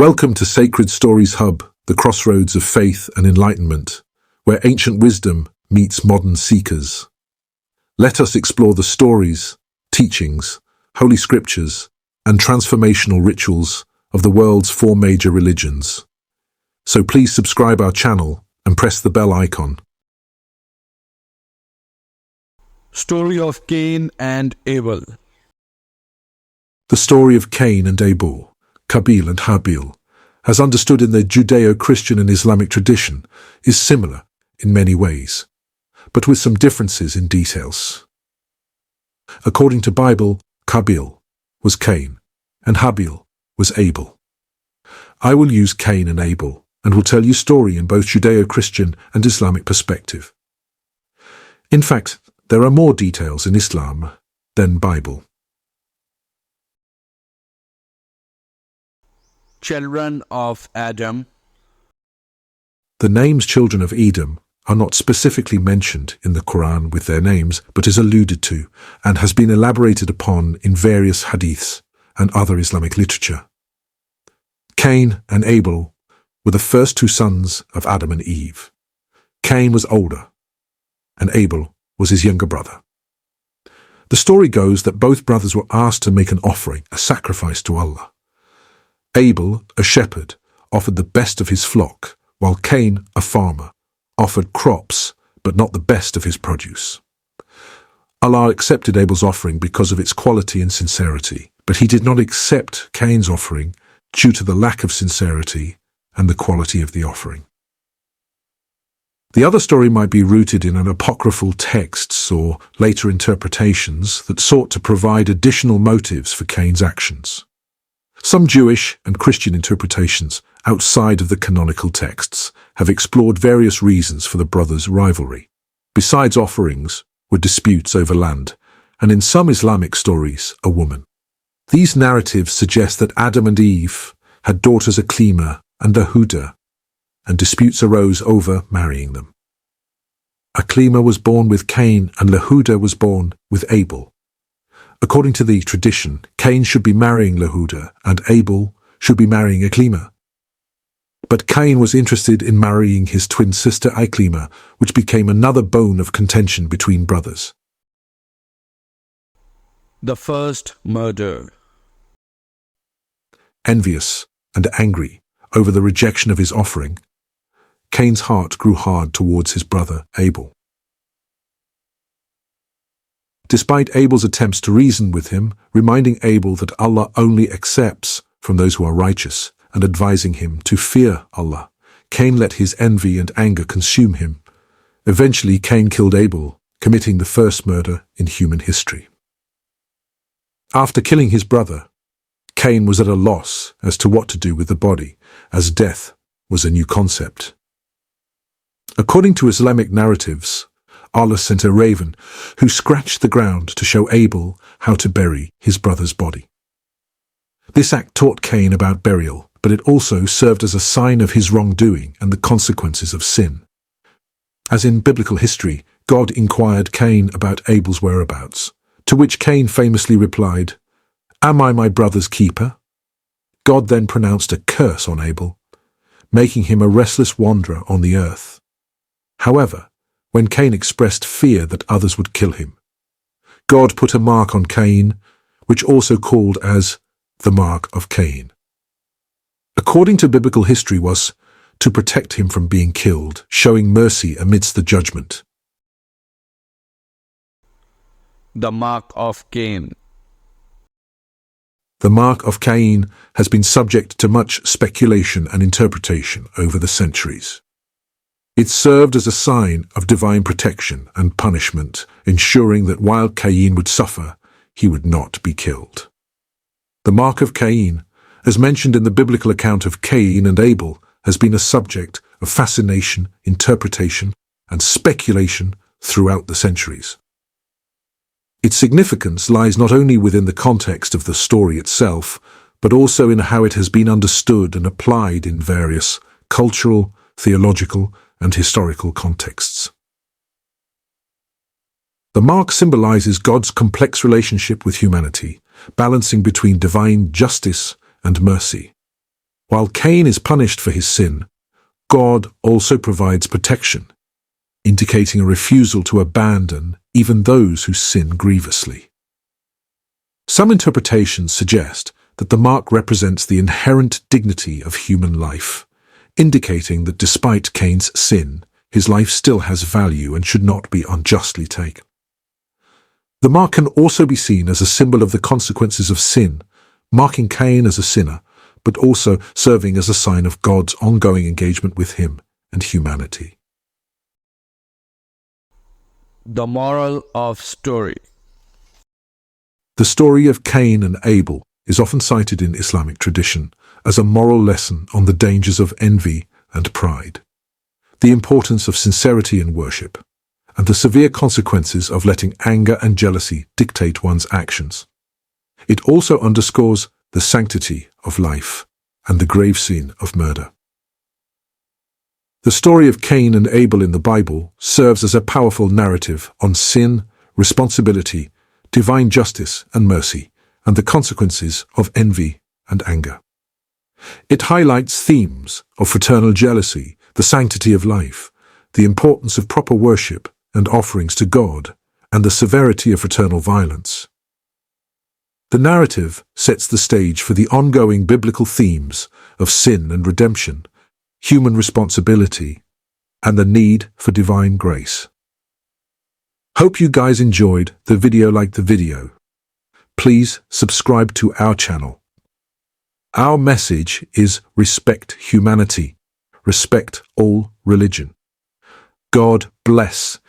Welcome to Sacred Stories Hub, the crossroads of faith and enlightenment, where ancient wisdom meets modern seekers. Let us explore the stories, teachings, holy scriptures, and transformational rituals of the world's four major religions. So please subscribe our channel and press the bell icon. Story of Cain and Abel. The story of Cain and Abel, Qabil and Habil, as understood in the Judeo-Christian and Islamic tradition, is similar in many ways, but with some differences in details. According to Bible, Qabil was Cain, and Habil was Abel. I will use Cain and Abel, and will tell you story in both Judeo-Christian and Islamic perspective. In fact, there are more details in Islam than Bible. Children of Adam. The names children of Edom are not specifically mentioned in the Quran with their names, but is alluded to and has been elaborated upon in various hadiths and other Islamic literature. Cain and Abel were the first two sons of Adam and Eve. Cain was older, and Abel was his younger brother. The story goes that both brothers were asked to make an offering, a sacrifice to Allah. Abel, a shepherd, offered the best of his flock, while Cain, a farmer, offered crops, but not the best of his produce. Allah accepted Abel's offering because of its quality and sincerity, but he did not accept Cain's offering due to the lack of sincerity and the quality of the offering. The other story might be rooted in an apocryphal texts or later interpretations that sought to provide additional motives for Cain's actions. Some Jewish and Christian interpretations outside of the canonical texts have explored various reasons for the brothers' rivalry. Besides offerings were disputes over land, and in some Islamic stories, a woman. These narratives suggest that Adam and Eve had daughters Aklima and Lahuda, and disputes arose over marrying them. Aklima was born with Cain and Lahuda was born with Abel. According to the tradition, Cain should be marrying Lahuda and Abel should be marrying Aklima. But Cain was interested in marrying his twin sister Aklima, which became another bone of contention between brothers. The first murder. Envious and angry over the rejection of his offering, Cain's heart grew hard towards his brother Abel. Despite Abel's attempts to reason with him, reminding Abel that Allah only accepts from those who are righteous, and advising him to fear Allah, Cain let his envy and anger consume him. Eventually, Cain killed Abel, committing the first murder in human history. After killing his brother, Cain was at a loss as to what to do with the body, as death was a new concept. According to Islamic narratives, Allah sent a raven who scratched the ground to show Abel how to bury his brother's body. This act taught Cain about burial, but it also served as a sign of his wrongdoing and the consequences of sin. As in biblical history, God inquired Cain about Abel's whereabouts, to which Cain famously replied, "Am I my brother's keeper?" God then pronounced a curse on Abel, making him a restless wanderer on the earth. However, when Cain expressed fear that others would kill him, God put a mark on Cain, which also called as the Mark of Cain. According to biblical history, was to protect him from being killed, showing mercy amidst the judgment. The Mark of Cain. The Mark of Cain has been subject to much speculation and interpretation over the centuries. It served as a sign of divine protection and punishment, ensuring that while Cain would suffer, he would not be killed. The Mark of Cain, as mentioned in the biblical account of Cain and Abel, has been a subject of fascination, interpretation, and speculation throughout the centuries. Its significance lies not only within the context of the story itself, but also in how it has been understood and applied in various cultural, theological, and historical contexts. The mark symbolizes God's complex relationship with humanity, balancing between divine justice and mercy. While Cain is punished for his sin, God also provides protection, indicating a refusal to abandon even those who sin grievously. Some interpretations suggest that the mark represents the inherent dignity of human life, indicating that despite Cain's sin, his life still has value and should not be unjustly taken. The mark can also be seen as a symbol of the consequences of sin, marking Cain as a sinner, but also serving as a sign of God's ongoing engagement with him and humanity. The moral of story. The story of Cain and Abel is often cited in Islamic tradition as a moral lesson on the dangers of envy and pride, the importance of sincerity in worship, and the severe consequences of letting anger and jealousy dictate one's actions. It also underscores the sanctity of life and the grave sin of murder. The story of Cain and Abel in the Bible serves as a powerful narrative on sin, responsibility, divine justice and mercy, and the consequences of envy and anger. It highlights themes of fraternal jealousy, the sanctity of life, the importance of proper worship and offerings to God, and the severity of fraternal violence. The narrative sets the stage for the ongoing biblical themes of sin and redemption, human responsibility, and the need for divine grace. Hope you guys enjoyed the video. Like the video. Please subscribe to our channel. Our message is respect humanity, respect all religion. God bless